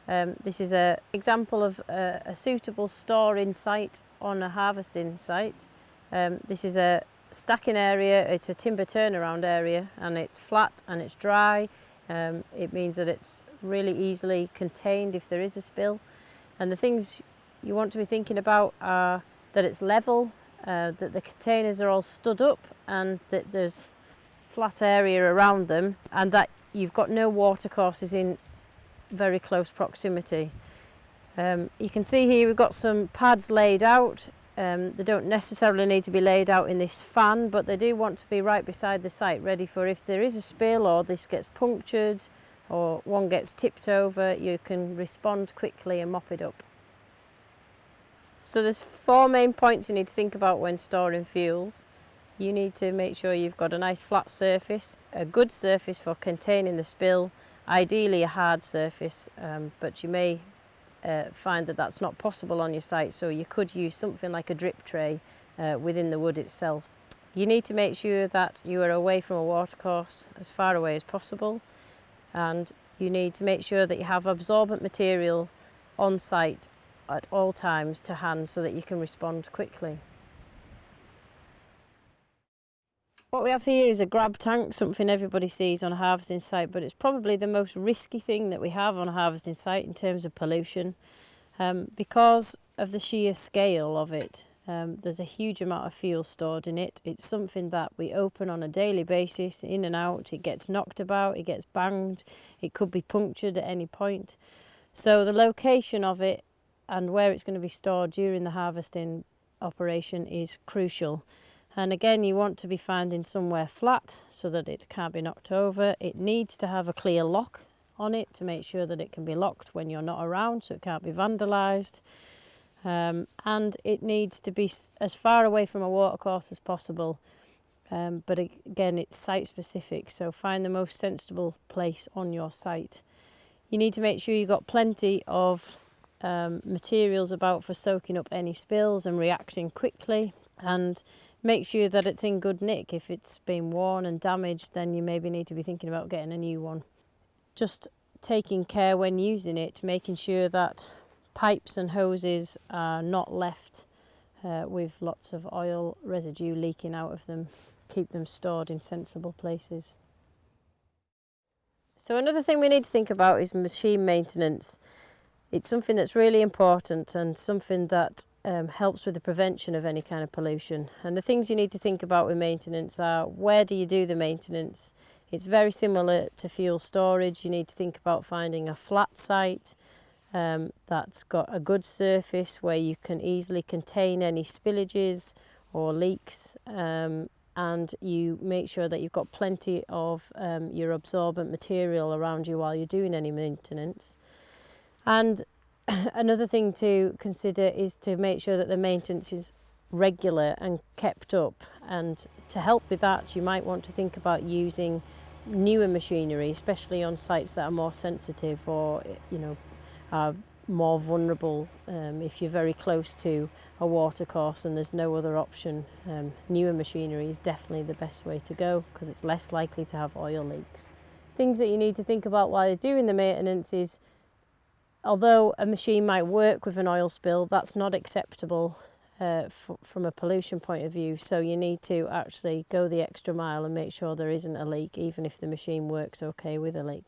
This is an example of a suitable storing site on a harvesting site. This is a stacking area, it's a timber turnaround area, and it's flat and it's dry. It means that it's really easily contained if there is a spill. And the things you want to be thinking about are that it's level, that the containers are all stood up and that there's flat area around them, and that you've got no watercourses in very close proximity. You can see here we've got some pads laid out. They don't necessarily need to be laid out in this fan, but they do want to be right beside the site, ready for if there is a spill or this gets punctured or one gets tipped over, you can respond quickly and mop it up. So there's 4 main points you need to think about when storing fuels. You need to make sure you've got a nice flat surface, a good surface for containing the spill, ideally a hard surface, but you may find that that's not possible on your site, so you could use something like a drip tray within the wood itself. You need to make sure that you are away from a watercourse, as far away as possible, and you need to make sure that you have absorbent material on site at all times to hand so that you can respond quickly. What we have here is a grab tank, something everybody sees on a harvesting site, but it's probably the most risky thing that we have on a harvesting site in terms of pollution. Because of the sheer scale of it, there's a huge amount of fuel stored in it. It's something that we open on a daily basis, in and out. It gets knocked about, it gets banged, it could be punctured at any point. So the location of it and where it's going to be stored during the harvesting operation is crucial. And again, you want to be finding somewhere flat so that it can't be knocked over. It needs to have a clear lock on it to make sure that it can be locked when you're not around, so it can't be vandalised. And it needs to be as far away from a watercourse as possible. But again, it's site specific, so find the most sensible place on your site. You need to make sure you've got plenty of materials about for soaking up any spills and reacting quickly, and make sure that it's in good nick. If it's been worn and damaged, then you maybe need to be thinking about getting a new one. Just taking care when using it, making sure that pipes and hoses are not left with lots of oil residue leaking out of them. Keep them stored in sensible places. So another thing we need to think about is machine maintenance. It's something that's really important and something that helps with the prevention of any kind of pollution. And the things you need to think about with maintenance are, where do you do the maintenance? It's very similar to fuel storage. You need to think about finding a flat site that's got a good surface where you can easily contain any spillages or leaks, and you make sure that you've got plenty of your absorbent material around you while you're doing any maintenance. And another thing to consider is to make sure that the maintenance is regular and kept up. And to help with that, you might want to think about using newer machinery, especially on sites that are more sensitive or, are more vulnerable. If you're very close to a watercourse and there's no other option, newer machinery is definitely the best way to go because it's less likely to have oil leaks. Things that you need to think about while you're doing the maintenance is, although a machine might work with an oil spill, that's not acceptable from a pollution point of view. So you need to actually go the extra mile and make sure there isn't a leak, even if the machine works okay with a leak.